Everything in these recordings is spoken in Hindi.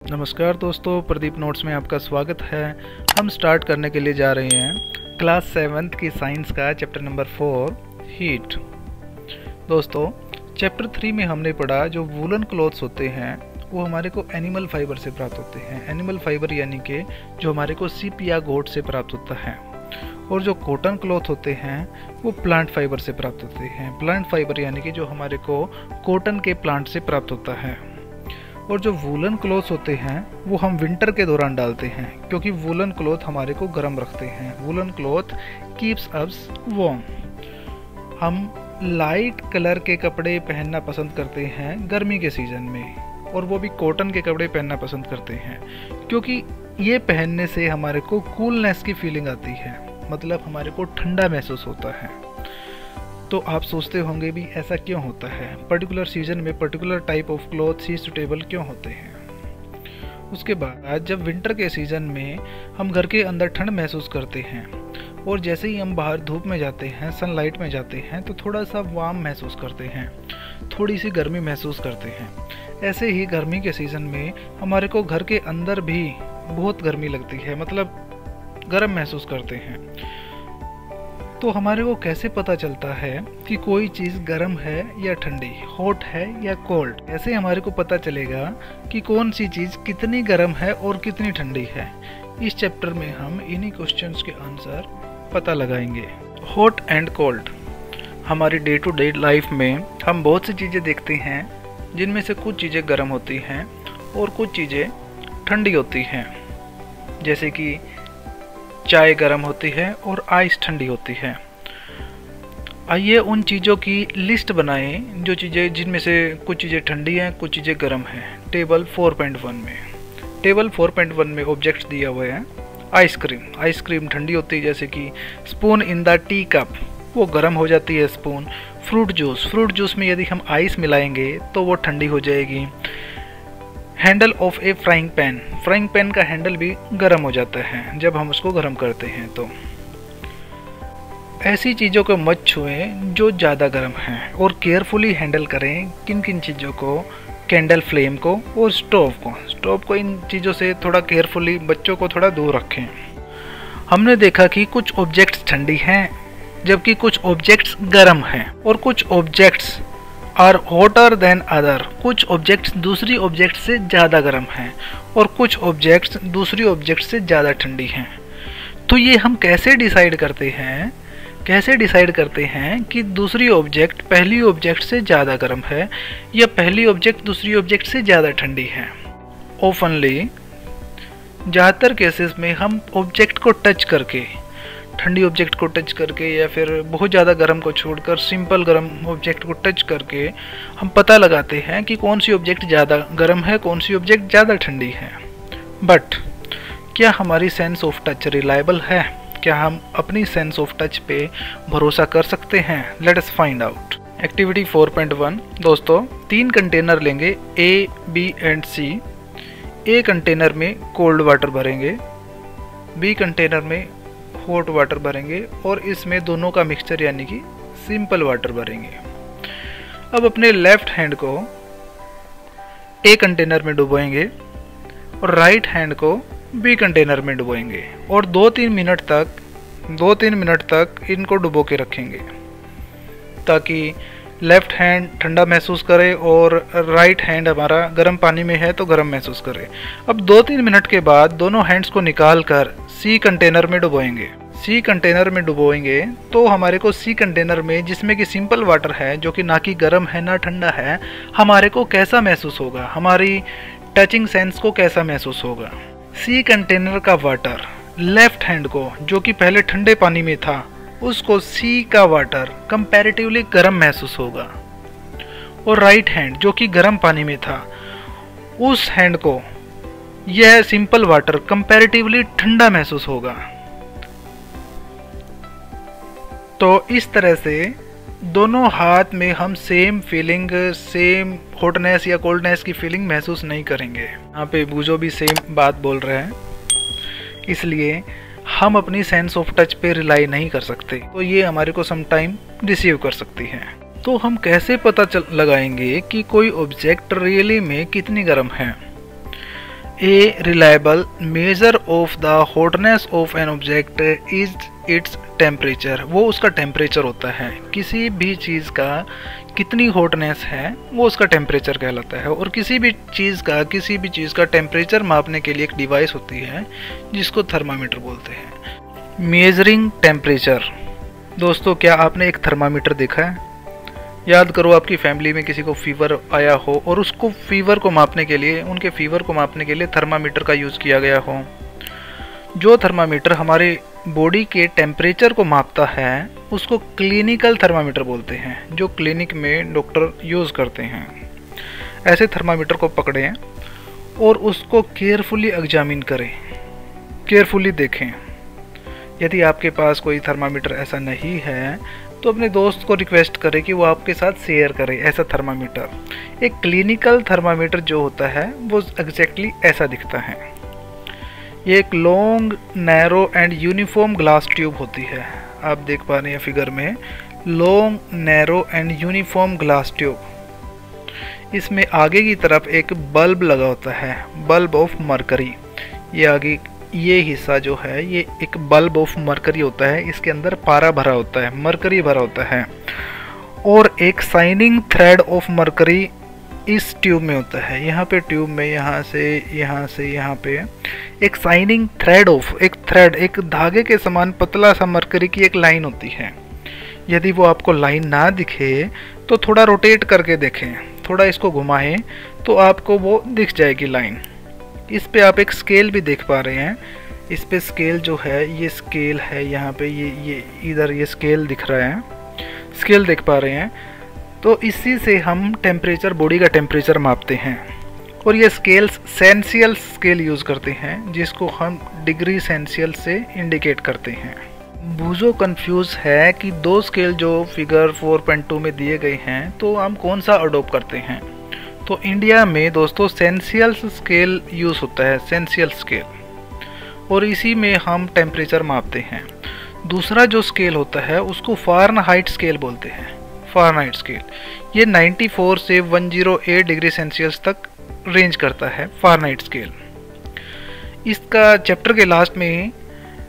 नमस्कार दोस्तों, प्रदीप नोट्स में आपका स्वागत है। हम स्टार्ट करने के लिए जा रहे हैं क्लास 7th की साइंस का चैप्टर नंबर 4 हीट। दोस्तों, चैप्टर 3 में हमने पढ़ा जो वूलन क्लॉथ्स होते हैं वो हमारे को एनिमल फाइबर से प्राप्त होते हैं। एनिमल फाइबर यानी कि जो हमारे को सीप या गोट से प्राप्त होता है, और जो कॉटन क्लॉथ होते हैं वो प्लांट फाइबर से प्राप्त होते हैं। प्लांट फाइबर यानी कि जो हमारे को कॉटन के प्लांट से प्राप्त होता है। और जो वूलन क्लॉथ होते हैं वो हम विंटर के दौरान डालते हैं, क्योंकि वूलन क्लॉथ हमारे को गर्म रखते हैं। Woollen cloth keeps us warm. हम लाइट कलर के कपड़े पहनना पसंद करते हैं गर्मी के सीज़न में, और वो भी कॉटन के कपड़े पहनना पसंद करते हैं, क्योंकि ये पहनने से हमारे को कूलनेस की फीलिंग आती है, मतलब हमारे को ठंडा महसूस होता है। तो आप सोचते होंगे भी ऐसा क्यों होता है, पर्टिकुलर सीजन में particular type of clothes he suitable क्यों होते हैं। उसके बाद जब विंटर के सीज़न में हम घर के अंदर ठंड महसूस करते हैं, और जैसे ही हम बाहर धूप में जाते हैं, सनलाइट में जाते हैं, तो थोड़ा सा वार्म महसूस करते हैं, थोड़ी सी गर्मी महसूस करते हैं। ऐसे ही गर्मी के सीज़न में हमारे को घर के अंदर भी बहुत गर्मी लगती है, मतलब गर्म महसूस करते हैं। तो हमारे को कैसे पता चलता है कि कोई चीज़ गर्म है या ठंडी, हॉट है या कोल्ड। ऐसे हमारे को पता चलेगा कि कौन सी चीज़ कितनी गर्म है और कितनी ठंडी है। इस चैप्टर में हम इन्हीं क्वेश्चंस के आंसर पता लगाएंगे। Hot and cold. हमारी डे टू डे लाइफ में हम बहुत सी चीज़ें देखते हैं, जिनमें से कुछ चीज़ें गर्म होती हैं और कुछ चीज़ें ठंडी होती हैं। जैसे कि चाय गर्म होती है और आइस ठंडी होती है। आइए उन चीज़ों की लिस्ट बनाएं जो चीज़ें जिनमें से कुछ चीज़ें ठंडी हैं, कुछ चीज़ें गर्म हैं। टेबल 4.1 में टेबल 4.1 में ऑब्जेक्ट्स दिया हुआ है। आइसक्रीम। आइसक्रीम ठंडी होती है, जैसे कि spoon in the tea cup, वो गर्म हो जाती है spoon. Fruit juice. Fruit juice में यदि हम आइस मिलाएंगे तो वो ठंडी हो जाएगी। Handle of A frying pan. Frying pan का हैंडल भी गर्म हो जाता है जब हम उसको गर्म करते हैं। तो ऐसी चीज़ों को मत छुएं जो ज़्यादा गर्म हैं, और केयरफुली हैंडल करें किन किन चीज़ों को, कैंडल फ्लेम को और स्टोव को। स्टोव को इन चीज़ों से थोड़ा केयरफुली, बच्चों को थोड़ा दूर रखें। हमने देखा कि कुछ ऑब्जेक्ट्स ठंडी हैं जबकि कुछ ऑब्जेक्ट्स गर्म हैं, और कुछ objects are hotter than other. कुछ ऑब्जेक्ट्स दूसरी ऑब्जेक्ट से ज़्यादा गर्म हैं और कुछ ऑब्जेक्ट्स दूसरी ऑब्जेक्ट से ज़्यादा ठंडी हैं। तो ये हम कैसे डिसाइड करते हैं कि दूसरी ऑब्जेक्ट पहली ऑब्जेक्ट से ज़्यादा गर्म है या पहली ऑब्जेक्ट दूसरी ऑब्जेक्ट से ज़्यादा ठंडी है। ओपनली ज़्यादातर केसेस में हम ऑब्जेक्ट को टच करके, ठंडी ऑब्जेक्ट को टच करके या फिर बहुत ज़्यादा गर्म को छोड़कर सिंपल गर्म ऑब्जेक्ट को टच करके हम पता लगाते हैं कि कौन सी ऑब्जेक्ट ज़्यादा गर्म है, कौन सी ऑब्जेक्ट ज़्यादा ठंडी है। बट क्या हमारी सेंस ऑफ टच रिलायबल है? क्या हम अपनी सेंस ऑफ टच पे भरोसा कर सकते हैं? Let us find out. Activity 4.1। दोस्तों, 3 कंटेनर लेंगे, A, B and C. A container में कोल्ड वाटर भरेंगे, बी कंटेनर में हॉट वाटर भरेंगे, और इसमें दोनों का मिक्सचर यानी कि सिंपल वाटर भरेंगे। अब अपने लेफ्ट हैंड को ए कंटेनर में डुबोएंगे और राइट हैंड को बी कंटेनर में डुबोएंगे, और 2-3 मिनट तक इनको डुबो के रखेंगे, ताकि लेफ्ट हैंड ठंडा महसूस करे और राइट हैंड हमारा गर्म पानी में है तो गर्म महसूस करे। अब 2-3 मिनट के बाद दोनों हैंड्स को निकाल कर सी कंटेनर में डुबोएंगे। सी कंटेनर में डुबोएंगे तो हमारे को सी कंटेनर में, जिसमें कि सिंपल वाटर है, जो कि ना कि गर्म है ना ठंडा है, हमारे को कैसा महसूस होगा, हमारी टचिंग सेंस को कैसा महसूस होगा। सी कंटेनर का वाटर लेफ्ट हैंड को, जो कि पहले ठंडे पानी में था, उसको सी का वाटर कंपैरेटिवली गर्म महसूस होगा, और राइट हैंड जो कि गर्म पानी में था, उस हैंड को यह सिंपल वाटर कंपैरेटिवली ठंडा महसूस होगा। तो इस तरह से दोनों हाथ में हम सेम फीलिंग, सेम हॉटनेस या कोल्डनेस की फीलिंग महसूस नहीं करेंगे। यहाँ पे बूजो भी सेम बात बोल रहे हैं, इसलिए हम अपनी सेंस ऑफ टच पे रिलाई नहीं कर सकते, तो ये हमारे को सम टाइम डिसीव कर सकती है। तो हम कैसे पता लगाएंगे कि कोई ऑब्जेक्ट रियली में कितनी गर्म है? A reliable measure of the hotness of an object is its temperature. वो उसका टेम्परेचर होता है, किसी भी चीज़ का कितनी हॉटनेस है वो उसका टेम्परेचर कहलाता है। और किसी भी चीज़ का टेम्परेचर मापने के लिए एक डिवाइस होती है जिसको थर्मामीटर बोलते हैं। Measuring temperature. दोस्तों, क्या आपने एक थर्मामीटर देखा है? याद करो, आपकी फैमिली में किसी को फीवर आया हो और उसको उनके फीवर को मापने के लिए थर्मामीटर का यूज़ किया गया हो। जो थर्मामीटर हमारे बॉडी के टेम्परेचर को मापता है उसको क्लिनिकल थर्मामीटर बोलते हैं, जो क्लिनिक में डॉक्टर यूज़ करते हैं। ऐसे थर्मामीटर को पकड़ें और उसको केयरफुली एग्जामिन करें, केयरफुली देखें। यदि आपके पास कोई थर्मामीटर ऐसा नहीं है तो अपने दोस्त को रिक्वेस्ट करें कि वो आपके साथ शेयर करे ऐसा थर्मामीटर। एक क्लिनिकल थर्मामीटर जो होता है वो एग्जैक्टली ऐसा दिखता है। ये एक long, narrow and uniform glass tube होती है। आप देख पा रहे हैं फिगर में, long, narrow and uniform glass tube. इसमें आगे की तरफ एक बल्ब लगा होता है, बल्ब ऑफ मरकरी। ये आगे ये हिस्सा जो है ये एक बल्ब ऑफ मरकरी होता है, इसके अंदर पारा भरा होता है, मरकरी भरा होता है। और एक शाइनिंग थ्रेड ऑफ मरकरी इस ट्यूब में होता है। यहाँ पे ट्यूब में यहाँ से यहाँ पे एक शाइनिंग थ्रेड ऑफ, एक धागे के समान पतला सा मरकरी की एक लाइन होती है। यदि वो आपको लाइन ना दिखे तो थोड़ा रोटेट करके देखें, थोड़ा इसको घुमाएं तो आपको वो दिख जाएगी लाइन। इस पे आप एक स्केल भी देख पा रहे हैं। इस पे स्केल जो है ये स्केल है, यहाँ पे ये इधर ये स्केल दिख रहा है, स्केल देख पा रहे हैं। तो इसी से हम टेम्परेचर, बॉडी का टेम्परेचर मापते हैं। और ये स्केल्स सेंसियल्स स्केल यूज़ करते हैं जिसको हम डिग्री सेंसियल्स से इंडिकेट करते हैं। बूझो कंफ्यूज है कि दो स्केल जो फिगर 4.2 में दिए गए हैं तो हम कौन सा अडोप्ट करते हैं। तो इंडिया में दोस्तों सेंसियल्स स्केल यूज़ होता है, सेंसियल स्केल, और इसी में हम टेम्परेचर मापते हैं। दूसरा जो स्केल होता है उसको फ़ारेनहाइट स्केल बोलते हैं, फ़ारेनहाइट स्केल। ये 94 से 108 डिग्री सेल्सियस तक रेंज करता है, फ़ारेनहाइट स्केल। इसका चैप्टर के लास्ट में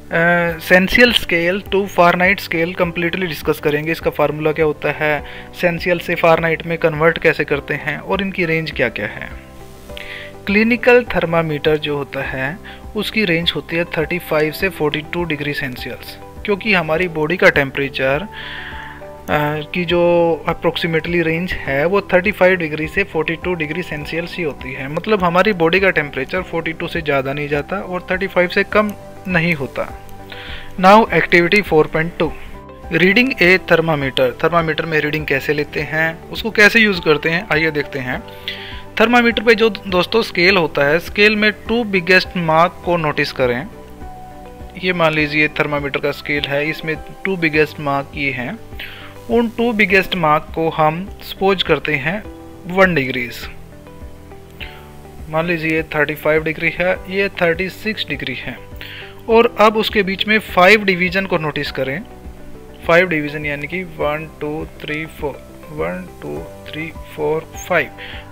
Celsius scale to Fahrenheit scale completely discuss करेंगे। इसका फार्मूला क्या होता है, सेंसियल से फ़ारेनहाइट में कन्वर्ट कैसे करते हैं और इनकी रेंज क्या क्या है। क्लिनिकल थर्मामीटर जो होता है उसकी रेंज होती है 35 से 42 डिग्री सेल्सियस, क्योंकि हमारी बॉडी का टेम्परेचर की जो अप्रोक्सीमेटली रेंज है वो 35 डिग्री से 42 डिग्री सेल्सियस ही होती है। मतलब हमारी बॉडी का टेम्परेचर 42 से ज़्यादा नहीं जाता और 35 से कम नहीं होता। नाउ एक्टिविटी 4.2, रीडिंग ए थर्मामीटर। थर्मामीटर में रीडिंग कैसे लेते हैं, उसको कैसे यूज़ करते हैं, आइए देखते हैं। थर्मामीटर पे जो दोस्तों स्केल होता है, स्केल में 2 बिगेस्ट मार्क को नोटिस करें। ये मान लीजिए थर्मामीटर का स्केल है, इसमें 2 बिगेस्ट मार्क ये हैं। उन 2 बिगेस्ट मार्क को हम सपोज करते हैं 1 डिग्रीज। मान लीजिए 35 डिग्री है, ये 36 डिग्री है। और अब उसके बीच में 5 डिवीज़न को नोटिस करें। 5 डिवीज़न यानी कि 1 2 3 4, 1 2 3 4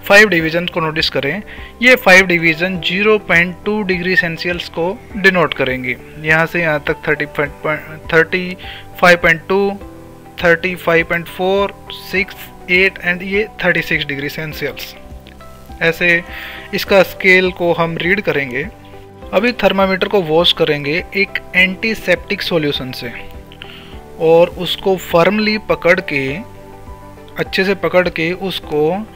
5 डिवीज़न को नोटिस करें। ये 5 डिवीज़न 0.2 डिग्री सेल्सियस को डिनोट करेंगे। यहाँ से यहाँ तक 35.2, 35.4, 6, 8 एंड ये 36 डिग्री सेल्सियस। ऐसे इसका स्केल को हम रीड करेंगे। अभी थर्मामीटर को वॉश करेंगे एक एंटीसेप्टिक सॉल्यूशन से और उसको फर्मली पकड़ के, अच्छे से पकड़ के उसको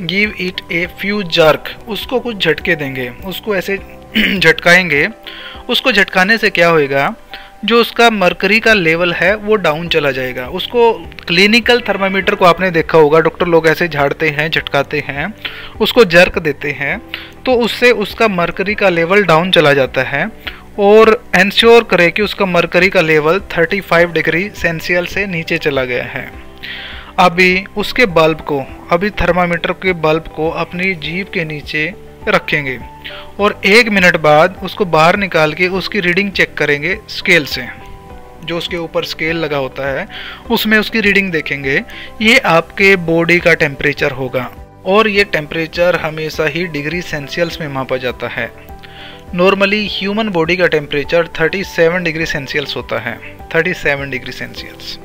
give it a few jerk, उसको कुछ झटके देंगे, उसको ऐसे झटकाएंगे। उसको झटकाने से क्या होएगा, जो उसका मरकरी का लेवल है वो डाउन चला जाएगा। उसको क्लिनिकल थर्मामीटर को आपने देखा होगा, डॉक्टर लोग ऐसे झाड़ते हैं, झटकाते हैं, उसको जर्क देते हैं, तो उससे उसका मरकरी का लेवल डाउन चला जाता है और इंश्योर करे कि उसका मरकरी का लेवल 35 डिग्री सेल्सियस से नीचे चला गया है। अभी उसके बल्ब को, अभी थर्मामीटर के बल्ब को अपनी जीभ के नीचे रखेंगे और 1 मिनट बाद उसको बाहर निकाल के उसकी रीडिंग चेक करेंगे स्केल से। जो उसके ऊपर स्केल लगा होता है उसमें उसकी रीडिंग देखेंगे। ये आपके बॉडी का टेम्परेचर होगा और ये टेम्परेचर हमेशा ही डिग्री सेल्सियस में मापा जाता है। नॉर्मली ह्यूमन बॉडी का टेम्परेचर 37 डिग्री सेल्सियस होता है, 37 डिग्री सेल्सियस।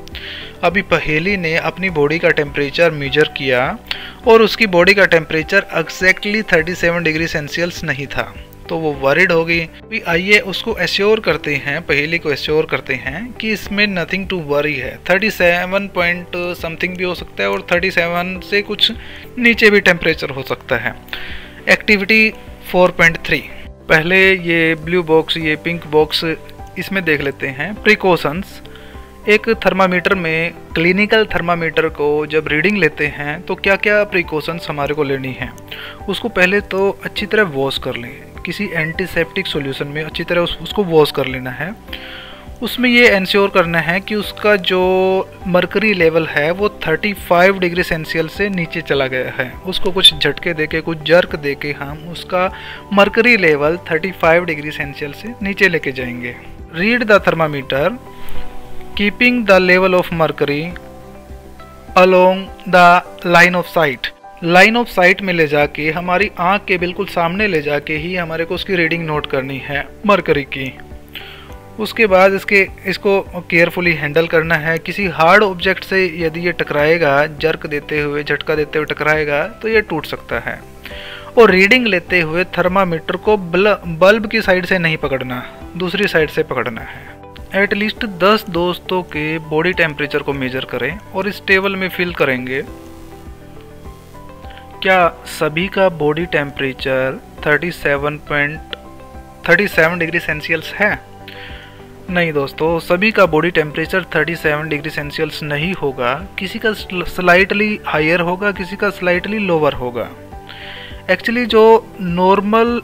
अभी पहेली ने अपनी बॉडी का टेम्परेचर मेजर किया और उसकी बॉडी का टेम्परेचर एग्जैक्टली 37 डिग्री सेल्सियस नहीं था, तो वो वरिड हो गई। भी आइए उसको एश्योर करते हैं, पहेली को एश्योर करते हैं कि इसमें नथिंग टू वरी है। 37 पॉइंट समथिंग भी हो सकता है और 37 से कुछ नीचे भी टेम्परेचर हो सकता है। एक्टिविटी 4.3, पहले ये ब्लू बॉक्स, ये पिंक बॉक्स, इसमें देख लेते हैं प्रिकॉशंस। एक थर्मामीटर में, क्लिनिकल थर्मामीटर को जब रीडिंग लेते हैं तो क्या क्या प्रिकॉशंस हमारे को लेनी है। उसको पहले तो अच्छी तरह वॉश कर लें, किसी एंटीसेप्टिक सॉल्यूशन में अच्छी तरह उसको वॉश कर लेना है। उसमें ये इंश्योर करना है कि उसका जो मर्करी लेवल है वो 35 डिग्री सेल्सियस से नीचे चला गया है। उसको कुछ झटके देके, कुछ जर्क देके हम उसका मर्करी लेवल 35 डिग्री सेल्सियस से नीचे लेके जाएंगे। Read the thermometer keeping the level of mercury along the line of site. Line of site में ले जाके, हमारी आंख के बिल्कुल सामने ले जाके ही हमारे को उसकी रीडिंग नोट करनी है मर्करी की। उसके बाद इसको केयरफुली हैंडल करना है। किसी हार्ड ऑब्जेक्ट से यदि ये टकराएगा, जर्क देते हुए, झटका देते हुए टकराएगा तो ये टूट सकता है। और रीडिंग लेते हुए थर्मामीटर को बल्ब की साइड से नहीं पकड़ना, दूसरी साइड से पकड़ना है। एटलीस्ट 10 दोस्तों के बॉडी टेम्परेचर को मेजर करें और इस टेबल में फिल करेंगे। क्या सभी का बॉडी टेम्परेचर 37 डिग्री सेल्सियस है? नहीं दोस्तों, सभी का बॉडी टेम्परेचर 37 डिग्री सेल्सियस नहीं होगा। किसी का स्लाइटली हायर होगा, किसी का स्लाइटली लोअर होगा। एक्चुअली जो नॉर्मल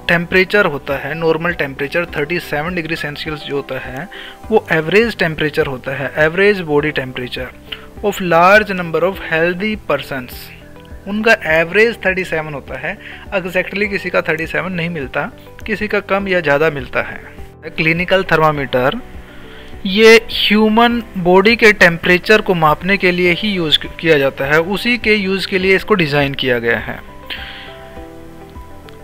टेम्परेचर होता है, नॉर्मल टेम्परेचर 37 डिग्री सेल्सियस जो होता है वो एवरेज टेम्परेचर होता है, average body temperature of large number of healthy persons. उनका एवरेज 37 होता है। एग्जैक्टली किसी का 37 नहीं मिलता, किसी का कम या ज़्यादा मिलता है। क्लिनिकल थर्मामीटर ये ह्यूमन बॉडी के टेम्परेचर को मापने के लिए ही यूज़ किया जाता है, उसी के यूज़ के लिए इसको डिज़ाइन किया गया है।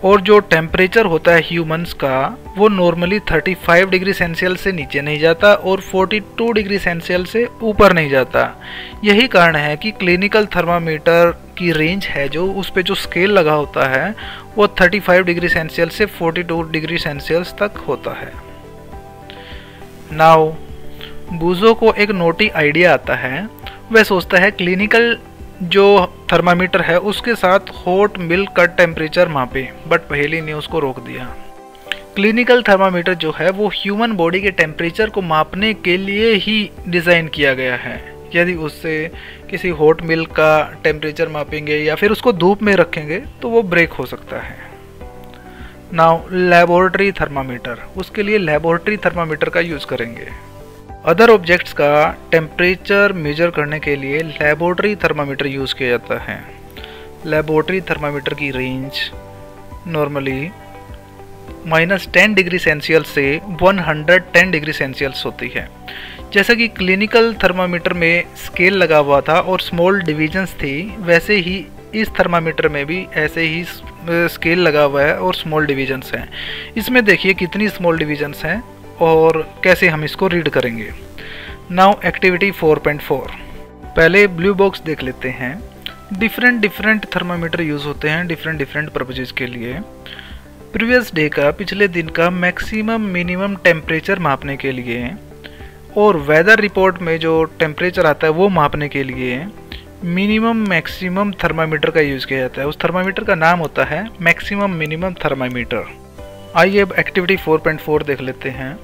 और जो टेम्परेचर होता है ह्यूमंस का वो नॉर्मली 35 डिग्री सेल्सियस से नीचे नहीं जाता और 42 डिग्री सेल्सियस से ऊपर नहीं जाता। यही कारण है कि क्लिनिकल थर्मामीटर की रेंज है, जो उस पे जो स्केल लगा होता है वो 35 डिग्री सेल्सियस से 42 डिग्री सेल्सियस तक होता है। नाउ बूजो को एक नोटी आइडिया आता है। वह सोचता है क्लिनिकल जो थर्मामीटर है उसके साथ हॉट मिल्क का टेम्परेचर मापे, बट पहेली ने उसको रोक दिया। क्लिनिकल थर्मामीटर जो है वो ह्यूमन बॉडी के टेम्परेचर को मापने के लिए ही डिज़ाइन किया गया है। यदि उससे किसी हॉट मिल्क का टेम्परेचर मापेंगे या फिर उसको धूप में रखेंगे तो वो ब्रेक हो सकता है। नाउ लेबोरेटरी थर्मामीटर, उसके लिए लेबोरेटरी थर्मामीटर का यूज़ करेंगे। अदर ऑब्जेक्ट्स का टेम्परेचर मेजर करने के लिए लेबोरेटरी थर्मामीटर यूज़ किया जाता है। लेबोरेटरी थर्मामीटर की रेंज नॉर्मली -10 डिग्री सेल्सियस से 110 डिग्री सेल्सियस होती है। जैसा कि क्लिनिकल थर्मामीटर में स्केल लगा हुआ था और स्मॉल डिविजन्स थी, वैसे ही इस थर्मामीटर में भी ऐसे ही स्केल लगा हुआ है और स्मॉल डिविजन्स हैं। इसमें देखिए कितनी स्मॉल डिविजन्स हैं और कैसे हम इसको रीड करेंगे। नाउ एक्टिविटी 4.4, पहले ब्लू बॉक्स देख लेते हैं। डिफरेंट थर्मामीटर यूज़ होते हैं डिफरेंट पर्पजेज़ के लिए। प्रीवियस डे का, पिछले दिन का मैक्सिमम मिनिमम टेम्परेचर मापने के लिए, और वेदर रिपोर्ट में जो टेम्परेचर आता है वो मापने के लिए मिनिमम मैक्सिमम थर्मामीटर का यूज़ किया जाता है। उस थर्मामीटर का नाम होता है मैक्सिमम मिनिमम थर्मामीटर। आइए अब एक्टिविटी 4.4 देख लेते हैं।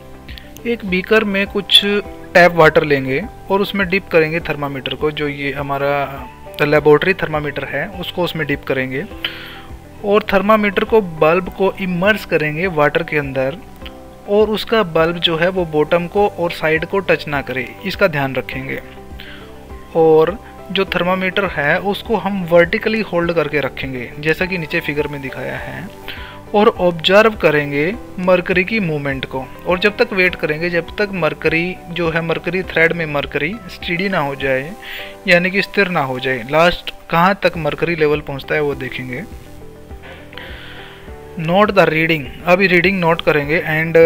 एक बीकर में कुछ टैप वाटर लेंगे और उसमें डिप करेंगे थर्मामीटर को, जो ये हमारा लेबोरेटरी थर्मामीटर है उसको उसमें डिप करेंगे और थर्मामीटर को, बल्ब को इमर्स करेंगे वाटर के अंदर, और उसका बल्ब जो है वो बॉटम को और साइड को टच ना करे, इसका ध्यान रखेंगे। और जो थर्मामीटर है उसको हम वर्टिकली होल्ड करके रखेंगे जैसा कि नीचे फिगर में दिखाया है, और ऑब्जर्व करेंगे मरकरी की मूवमेंट को। और जब तक वेट करेंगे जब तक मरकरी जो है, मरकरी थ्रेड में मरकरी स्टेडी ना हो जाए, यानी कि स्थिर ना हो जाए। लास्ट कहाँ तक मरकरी लेवल पहुँचता है वो देखेंगे। Note the reading. अभी रीडिंग नोट करेंगे एंड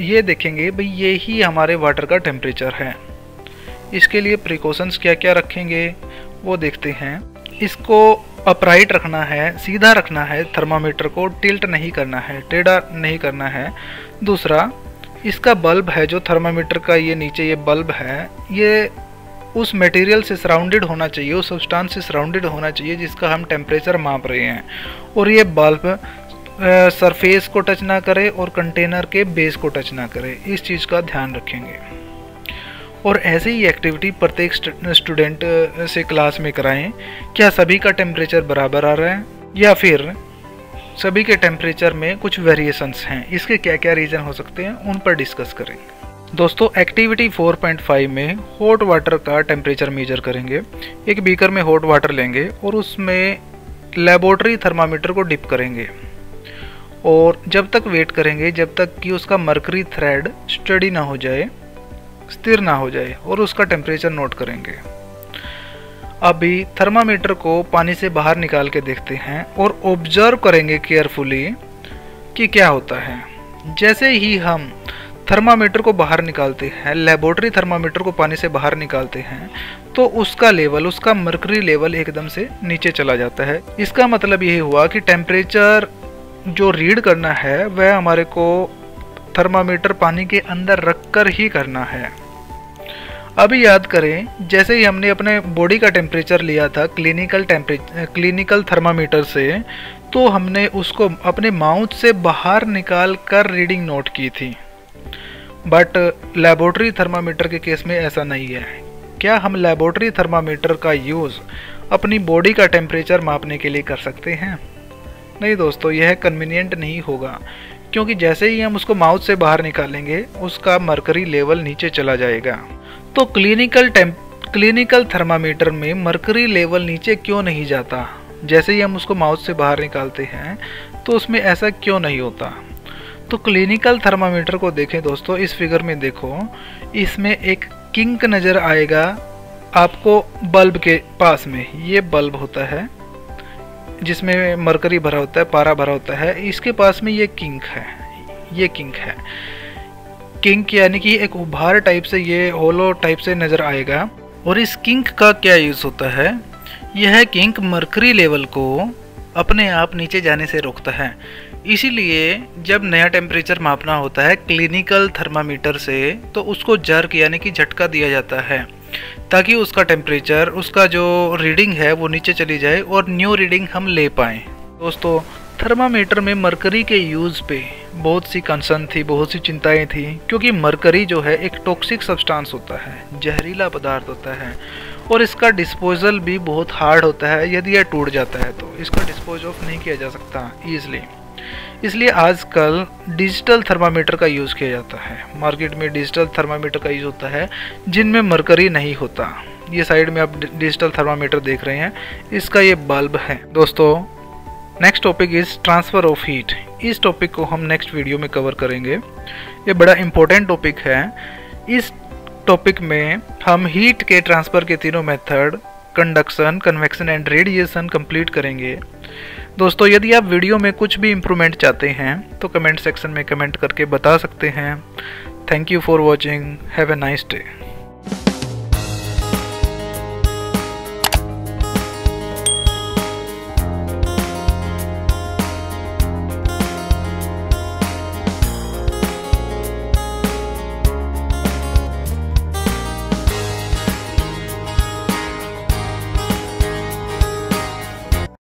ये देखेंगे भाई ये ही हमारे वाटर का टेम्परेचर है। इसके लिए प्रिकॉशंस क्या क्या रखेंगे वो देखते हैं। इसको अपराइट रखना है, सीधा रखना है, थर्मामीटर को टिल्ट नहीं करना है, टेढ़ा नहीं करना है। दूसरा, इसका बल्ब है जो थर्मामीटर का, ये नीचे ये बल्ब है, ये उस मटेरियल से सराउंडेड होना चाहिए, उस सब्सटेंस से सराउंडेड होना चाहिए जिसका हम टेम्परेचर माप रहे हैं। और ये बल्ब सरफेस को टच ना करे और कंटेनर के बेस को टच ना करे, इस चीज़ का ध्यान रखेंगे। और ऐसे ही एक्टिविटी प्रत्येक स्टूडेंट से क्लास में कराएं। क्या सभी का टेम्परेचर बराबर आ रहा है या फिर सभी के टेम्परेचर में कुछ वेरिएशंस हैं, इसके क्या क्या रीज़न हो सकते हैं उन पर डिस्कस करेंगे। दोस्तों एक्टिविटी 4.5 में हॉट वाटर का टेम्परेचर मेजर करेंगे। एक बीकर में हॉट वाटर लेंगे और उसमें लेबोरेटरी थर्मामीटर को डिप करेंगे और जब तक वेट करेंगे जब तक कि उसका मर्करी थ्रेड स्टडी ना हो जाए, स्थिर ना हो जाए, और उसका टेम्परेचर नोट करेंगे। अभी थर्मामीटर को पानी से बाहर निकाल के देखते हैं और ऑब्जर्व करेंगे केयरफुली कि क्या होता है। जैसे ही हम थर्मामीटर को बाहर निकालते हैं, लेबोरेटरी थर्मामीटर को पानी से बाहर निकालते हैं, तो उसका लेवल, उसका मर्करी लेवल एकदम से नीचे चला जाता है। इसका मतलब ये हुआ कि टेम्परेचर जो रीड करना है वह हमारे को थर्मामीटर पानी के अंदर रखकर ही करना है। अभी याद करें, जैसे ही हमने अपने बॉडी का टेम्परेचर लिया था क्लिनिकल थर्मामीटर से, तो हमने उसको अपने माउथ से बाहर निकाल कर रीडिंग नोट की थी। बट लेबोरेटरी थर्मामीटर के केस में ऐसा नहीं है। क्या हम लेबोरेटरी थर्मामीटर का यूज़ अपनी बॉडी का टेम्परेचर मापने के लिए कर सकते हैं? नहीं दोस्तों, यह कन्वीनियंट नहीं होगा, क्योंकि जैसे ही हम उसको माउथ से बाहर निकालेंगे उसका मर्करी लेवल नीचे चला जाएगा। तो क्लिनिकल थर्मामीटर में मर्करी लेवल नीचे क्यों नहीं जाता? जैसे ही हम उसको माउथ से बाहर निकालते हैं तो उसमें ऐसा क्यों नहीं होता? तो क्लिनिकल थर्मामीटर को देखें दोस्तों, इस फिगर में देखो, इसमें एक किंक नज़र आएगा आपको बल्ब के पास में। ये बल्ब होता है जिसमें मरकरी भरा होता है, पारा भरा होता है, इसके पास में ये किंक है, ये किंक है। किंक यानी कि एक उभार टाइप से, ये होलो टाइप से नज़र आएगा। और इस किंक का क्या यूज़ होता है? यह किंक मरकरी लेवल को अपने आप नीचे जाने से रोकता है। इसीलिए जब नया टेम्परेचर मापना होता है क्लिनिकल थर्मामीटर से, तो उसको जर्क यानी कि झटका दिया जाता है ताकि उसका टेम्परेचर, उसका जो रीडिंग है वो नीचे चली जाए और न्यू रीडिंग हम ले पाएँ। दोस्तों थर्मामीटर में मरकरी के यूज़ पे बहुत सी कंसर्न थी, बहुत सी चिंताएं थी, क्योंकि मरकरी जो है एक टॉक्सिक सब्सटेंस होता है, जहरीला पदार्थ होता है, और इसका डिस्पोजल भी बहुत हार्ड होता है। यदि यह टूट जाता है तो इसका डिस्पोज ऑफ नहीं किया जा सकता ईजिली। इसलिए आजकल डिजिटल थर्मामीटर का यूज़ किया जाता है। मार्केट में डिजिटल थर्मामीटर का यूज़ होता है जिनमें मरकरी नहीं होता। ये साइड में आप डिजिटल थर्मामीटर देख रहे हैं, इसका ये बल्ब है। दोस्तों next topic is transfer of heat. इस टॉपिक को हम नेक्स्ट वीडियो में कवर करेंगे। ये बड़ा इंपॉर्टेंट टॉपिक है। इस टॉपिक में हम हीट के ट्रांसफ़र के तीनों method, conduction, convection and radiation complete करेंगे। दोस्तों यदि आप वीडियो में कुछ भी इम्प्रूवमेंट चाहते हैं तो कमेंट सेक्शन में कमेंट करके बता सकते हैं। Thank you for watching. Have a nice day.